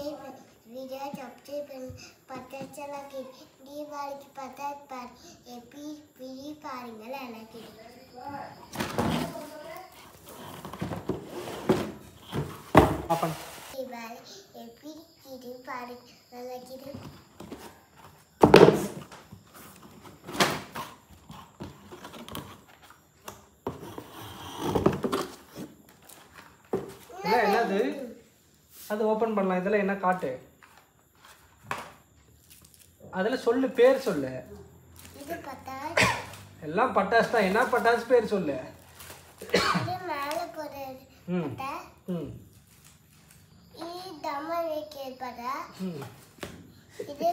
Video subscribe பத்தாச்சலாக்கி தீபாவளிக்கு பத்தாது பாரு எப்படி பிரி பாருங்கள் எனக்கு தீபாவளி எப்படி இது பாரு எனக்கு என்னது அது ஓபன் பண்ணலாம் இதெல்லாம் என்ன காட்டு அதெல்லாம் சொல்லு பேர் சொல்லு இது பட்டாசு எல்லாம் பட்டாசு தான் என்ன பட்டாசு பேர் சொல்லு இது மேல போறது பட்டாசு இது தம்மா வைக்கிறது பட்டா இது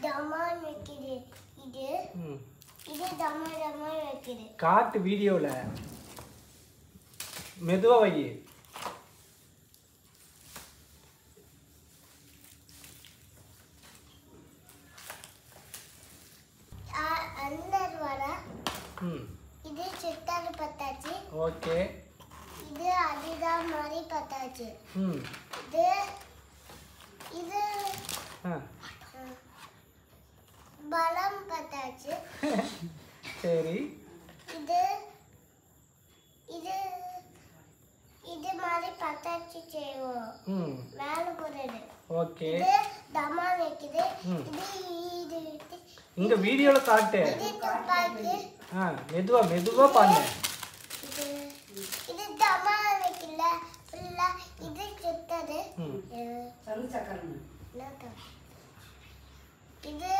தம்மா வைக்கிறது இது தம்மா வைக்கிறது காட்டு வீடியோல மெதுவா வை अंदर वाला इधर चिट्टाली पत्ताची ओके इधर आदिदा मारी पत्ताची इधर हां बालम पत्ताची சரி इधर इधर इधर मारी पत्ताची चेयो மேல போறது ஓகே இது தம்மா வைக்குது இது இங்க வீடியோல காட்டு இது துப்பாக்கி மெதுவா மெதுவா பண்ணு இது தம்மா வைக்கல ஃபுல்லா இது சுத்தது சரி சக்கரங்க இது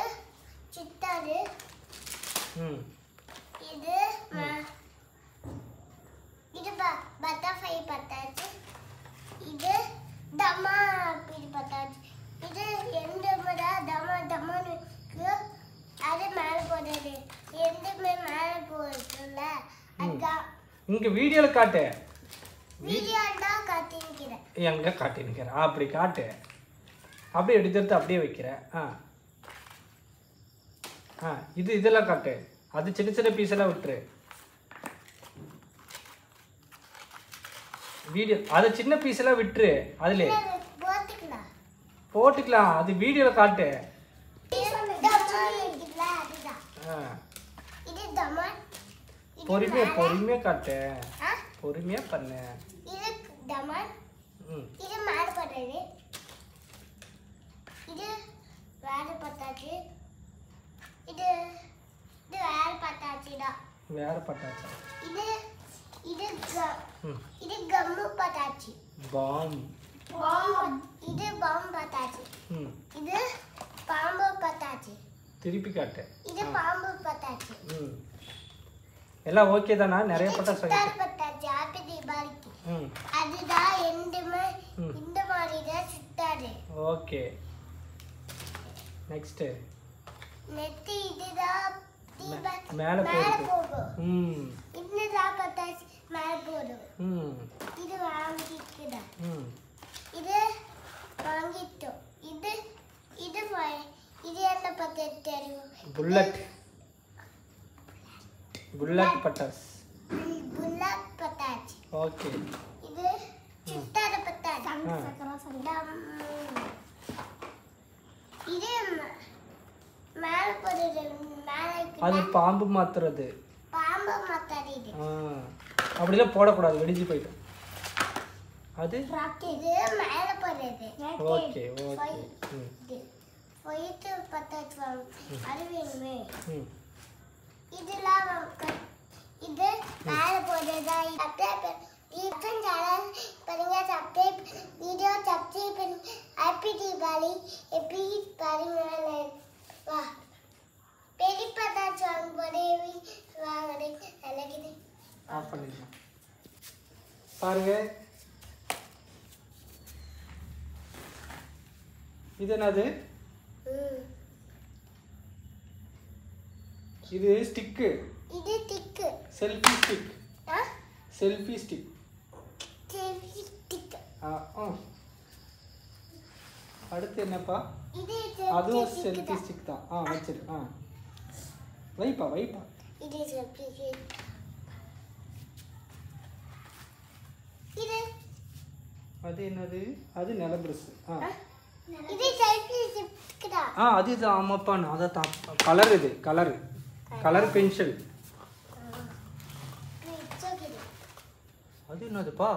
சுத்தது இது இது பட்டர்ஃப்ளை பட்டாச்சு இது தம்மா அப்படி பட்டாச்சு இது எந்த முறை தம்மா தம்மான்னு அது மேல போடுறது எதுவுமே மேல போடுறதுல அதான் இங்க வீடியோல காட்டு வீடியோ தான் காட்டிக்கிறேன் எங்க காட்டினுக்கிறேன் அப்படி காட்டு அப்படியே எடுத்து அப்படியே வைக்கிற இதெல்லாம் காட்டு அது சின்ன சின்ன பீஸ் எல்லாம் விட்டுரு வீடியோ அது சின்ன பீஸ் எல்லாம் விட்டுரு அதுல போட்டுக்கலாம் அது வீடியோல காட்டு பொறுமையா காட்டு பொறுமையா பண்ணு இது தமன் இது மேல போடுறது இது வேற பட்டாச்சு இது இது வேற பட்டாச்சுடா வேற பட்டாச்சு இது இது இது கம்மு பட்டாச்சு பாம் இது பாம் பட்டாச்சு இது பாம்பு பட்டாச்சு திருப்பி காட்டு இது பாம்பு பட்டாச்சு எல்லாம் ஓகே தானா நிறைய பட்டாசு பட்டாச்சு ஹாப்பி தீபாவளிக்கு அதுதான் இந்த மாதிரி தான் சுத்தாது ஓகே நெக்ஸ்ட் நெத்தி இதுதான் மேல போகும் இதுதான் பட்டாச்சு மேல போடும் இது வாங்கிக்குதா இது வாங்கிட்டோம் இது இது இது என்ன பட்டாச்சு தெரியும் புல்லட் பட்டாசு புல்லட் பட்டாசு ஓகே இது சித்தார பட்டாசு இது மேல போடுறது அது பாம்பு மாத்துறது பாம்பு மாத்துறது அப்படிலாம் போடக்கூடாது வெடிஞ்சு போயிடும் அது இது மேல போடுறது ஓகே ஓகே போயிட்டு பட்டாசு அது வேணுமே இதெல்லாம் இது மேல போடுறதா சேனல் பாருங்க சப்ஸ்கிரைப் வீடியோ சப்ஸ்கிரைப் பண்ணி ஹாப்பி தீபாவளி எப்படி பாருங்க வா பெரிய பட்டாசு வாங்குறது நல்லது ஆஃப் பண்ணிடலாம் பாருங்க இது என்னது இது ஸ்டிக்கு இது stick selfie stick selfie stick selfie stick அடுத்து என்னப்பா இது அதுவும் செல்ஃபி ஸ்டிக் தான் வச்சிரு வைப்பா இது செல்ஃபி ஸ்டிக் இது அது என்னது அது நெல பிரஷ் இது சைக்கிள் சிப்ஸ்க்குடா. அதுதான் ஆமாப்பா நான் அதை தான் கலர் இது கலர் பென்சில். அது என்னதுப்பா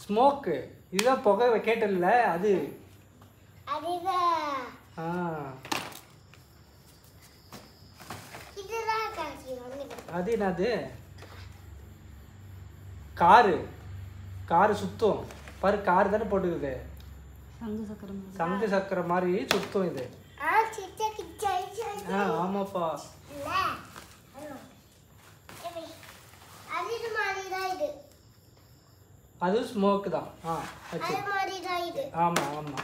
ஸ்மோக்கு இதுதான் புகை கேட்டல அது அதுதான் இதுதான் காசி வாங்குது. அது என்னது காரு சுத்தம் பாரு கார் தானே போட்டுக்குது சங்கு சக்கரம் மாதிரி சுத்தம் இது. ஆமாப்பா அது மாதிரி தான் இது. அது ஸ்மோக் தான். அது மாதிரி தான் இது. ஆமா ஆமா.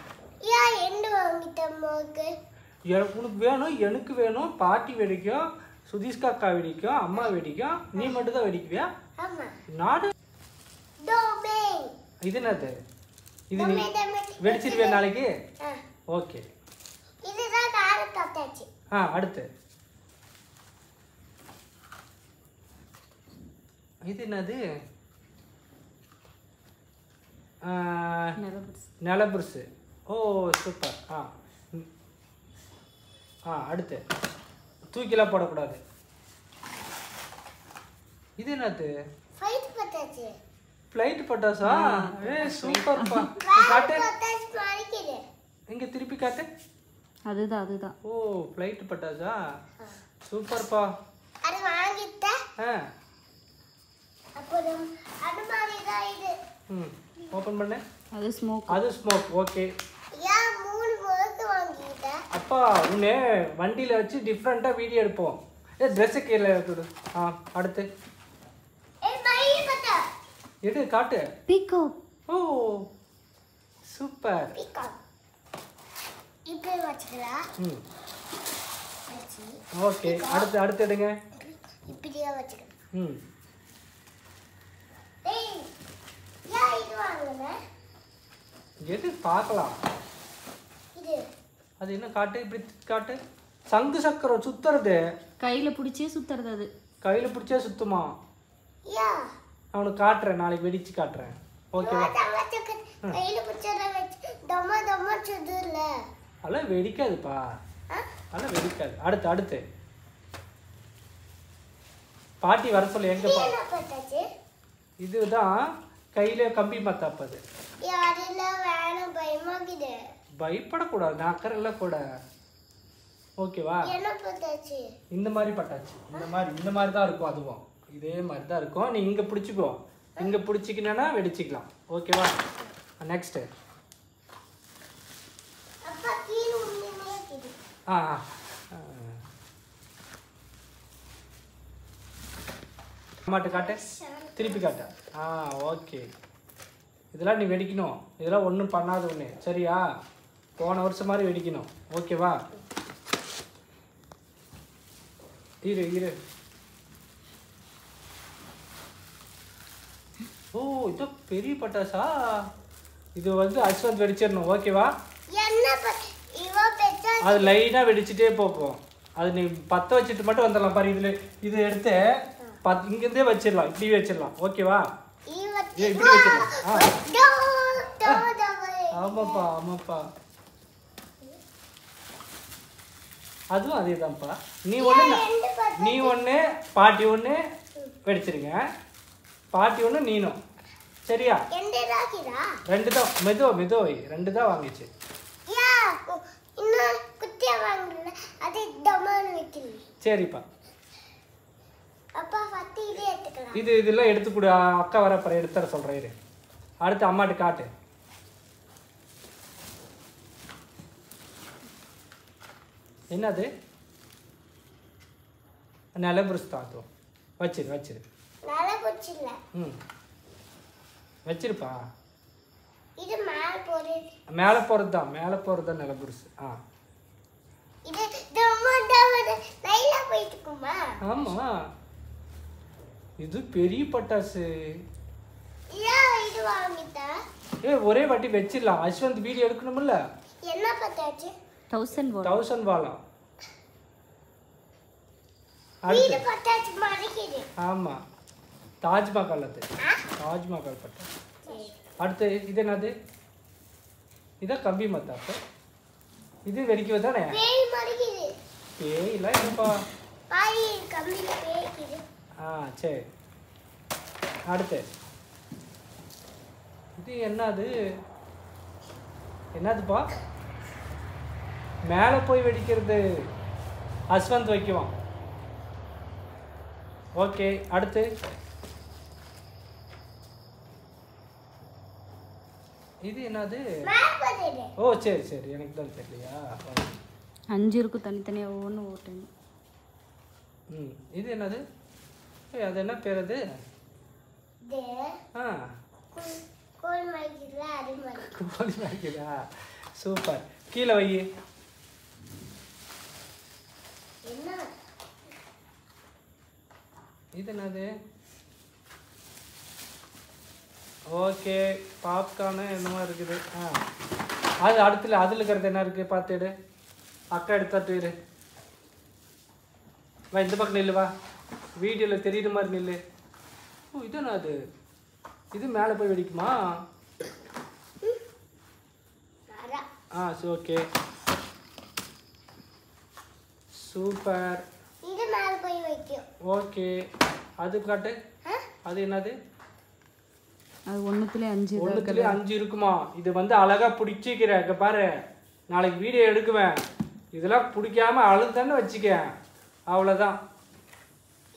ஏன் என்ன வாங்கிட்ட ஸ்மோக்? உனக்கு வேணும் எனக்கு வேணும். பாட்டி வெடிக்கும், சுதீஷ் காக்கா வெடிக்கும், அம்மா வெடிக்கும், நீ மட்டும் தான் வெடிக்குவியா? ஆமா. நாடு டோபேங். இது என்னது? இது நீ வெடிச்சிருவியா நாளைக்கு? ஓகே. இதுதான் காரை பார்த்தாச்சு. அடுத்து இது என்னது? நிலபுருசு. ஓ சூப்பர். அடுத்து தூக்கிலாம் போடக்கூடாது. இது என்னது? ஃப்ளைட் பட்டாச்சு. ஃப்ளைட் பட்டாசா? சூப்பர்ப்பா. காட்டு எங்க திருப்பி காட்டு. அதுதான். ஓ ஃப்ளைட் பட்டாசா? சூப்பர்ப்பா. அது வாங்கிட்ட. அப்புறம் அது மாதிரி தான் இது. ஓபன் பண்ணு. அது ஸ்மோக். ஓகே. ஏன் மூணு ஸ்மோக் வாங்கிட்ட? அப்பா உன்னை வண்டியில வச்சு டிஃபரெண்டா வீடியோ எடுப்போம். Dress கீழே கொடு. அடுத்து எடு காட்டு. பீகாக். ஓ சூப்பர். பீகாக். இப்படி வச்சுக்கலாம். ஓகே அடுத்து எடுங்க. இப்படியே வச்சுக்கலாம். இது வாங்குங்க. எது பார்க்கலாம். இது அது என்ன காட்டு இப்படி காட்டு. சங்கு சக்கரம் சுத்துறது. கையில பிடிச்சே சுத்துறது அது. கையில பிடிச்சே சுத்துமா? அவனுக்கு காட்டுறேன் நாளைக்கு வெடிச்சு காட்டுறேன். ஓகேவா? கையில பிடிச்சத வச்சு டமா டமா சுதுல. அதெல்லாம் வெடிக்காதுப்பா. அதெல்லாம் வெடிக்காது. அடுத்து பாட்டி வர சொல்லு. எங்க பட்டாச்சு? இதுதான் கையில கம்பி மத்தாப்பது. யாரெல்லாம் வேணும் பயமாக்குது. பயப்படக்கூடாது. நான் அக்கறையில கூட. ஓகேவா? என்ன பட்டாச்சு? இந்த மாதிரி பட்டாச்சு. இந்த மாதிரி தான் இருக்கும். அதுவும் இதே மாதிரி தான் இருக்கும். நீ இங்க பிடிச்சிக்கோ. இங்க பிடிச்சிக்கினா வெடிச்சிக்கலாம். ஓகேவா? நெக்ஸ்ட் அப்பா கீழ உண்மையா கிது. மாட்டு காட்டு. திருப்பி காட்டு. ஓகே. இதெல்லாம் நீ வெடிக்கணும். இதெல்லாம் ஒன்றும் பண்ணாத ஒன்று. சரியா? போன வருஷம் மாதிரி வெடிக்கணும். ஓகேவா? இரு. ஓ இது பெரிய பட்டாசா? இது வந்து அஸ்வந்த் வெடிச்சிடணும். ஓகேவா? அது லைனாக வெடிச்சுட்டே போகும். அது நீ பற்ற வச்சுட்டு மட்டும் வந்துடலாம் பாரு. இது எடுத்து இங்கேருந்தே வச்சிடலாம். இப்படி வச்சிடலாம். ஓகேவா? இப்படி வச்சிடலாம். ஆமாப்பா. அதுவும் அதே தான்ப்பா. நீ ஒன்று பாட்டி ஒன்று வெடிச்சிருங்க. பாட்டி ஒன்று நீனும். சரியா? ரெண்டு தான். மெதுவா 2 தான் வாங்கிச்சு. சரிப்பா. இதெல்லாம் எடுத்துக்கூட. அக்கா வர அப்புறம் எடுத்துற சொல்றேன். அடுத்து அம்மாட்டு காட்டு. என்னது? நிலபுருசு தாத்தும். வச்சிரு. வச்சிருப்பா. மேலே போகிறது தான் நிலபுருசு. ஆமா இது பெரிய பட்டாசு. ஒரே வாட்டி வச்சிடலாம். அஸ்வந்த் வீடியோ எடுக்கணும்ல. என்ன பட்டாச்சு? 1000 வாலா. ஆமா தாஜ்மஹால். அது தாஜ்மஹால் பட்டாசு. அடுத்து இது என்னது? இதான் கம்பி மத்தாப்பு. இது வெடிக்கவே தானே? பேய் மடிக்குது. பேய்லாம் இல்லைப்பா. பாதி கம்பியில பேய்க்குது. சரி. அடுத்து இது என்னது? என்னதுப்பா? மேலே போய் வெடிக்கிறது. அஸ்வந்த் வைக்குவான். ஓகே. அடுத்து இது என்னது? ஓ சரி சரி, எனக்கு தான் தெரியலையா. 5 இருக்கும் தனித்தனியாக ஒவ்வொன்று ஓட்டணும். இது என்னது? அது என்ன பேர் அது? கோல் மடிக்குதுல அது மாதிரி. கோல் மடிக்குதா? சூப்பர். கீழே வை. என்ன இது என்னது? ஓகே, பாப்கார்னு என்னமோ இருக்குது. அது அடுத்துல அதில் இருக்கிறது என்ன இருக்குது பார்த்துடு. அக்கா எடுத்தாட்டு இரு. வா இந்த பக்கம் நில்லு. வா, வீடியோவில் தெரியுற மாதிரி நில்லு. ஓ இது என்ன அது? இது மேலே போய் வெடிக்குமா? Okay super. இது மேலே போய் வைக்கும். ஓகே. அது காட்டு. அது என்னது? அது 1/5. 1/5 இருக்குமா? இது வந்து அழகா பிடிச்சிக்கிற. இங்கே பாரு, நாளைக்கு வீடியோ எடுக்குவேன். இதெல்லாம் பிடிக்காம அழுதானே வச்சுக்க. அவ்வளோதான்.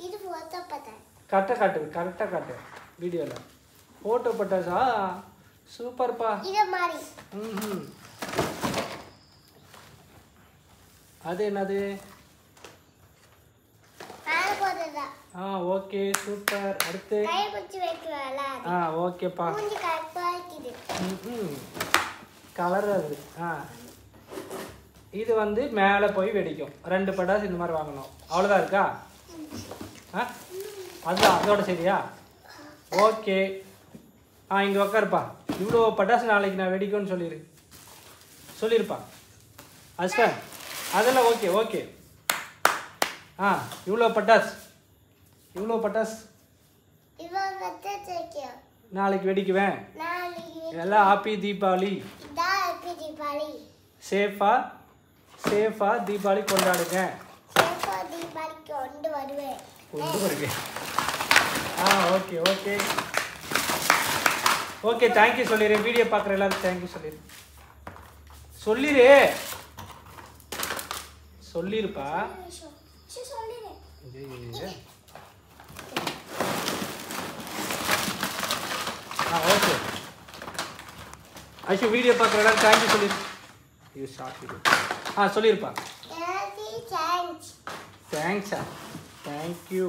இது ஃபோட்டோ பட்டாசு. கரெக்டாக காட்டு, கரெக்டாக காட்டு வீடியோவில். ஃபோட்டோ பட்டாசா? சூப்பர்ப்பா. இது மாதிரி. அது என்னது? மேலே போடுறதா. Okay super. அடுத்து கை பிடிச்சி வைக்கல. ஓகேப்பா. மூஞ்சி கரெக்டாக இருக்குது. கலர் அது. இது வந்து மேலே போய் வெடிக்கும். 2 பட்டாசு இந்த மாதிரி வாங்கணும். அவ்வளோதான் இருக்கா? அதுதான் அதோட சரியா? ஓகே. இங்கே உக்காருப்பா. இவ்வளோ பட்டாசு நாளைக்கு நான் வெடிக்கும்னு சொல்லியிருப்பா அஸ்வன். அதெல்லாம் ஓகே ஓகே. இவ்வளோ பட்டாசு நாளைக்கு வெடிக்குவேன். எல்லாம் ஹாப்பி தீபாவளி. சேஃபா தீபாவளி கொண்டாடுங்க. கொண்டு வருவேன். Okay okay okay. தேங்க்யூ சொல்லிடு. வீடியோ பார்க்குற எல்லாரும் தேங்க்யூ சொல்லிருப்பா. ஓகே ஐஷு, வீடியோ பார்க்குற எல்லாரும் தேங்க்யூ சொல்லிடு. இது ஷார்ட் வீடியோ. சொல்லிருப்பா. தேங்க்ஸா? தேங்க்யூ.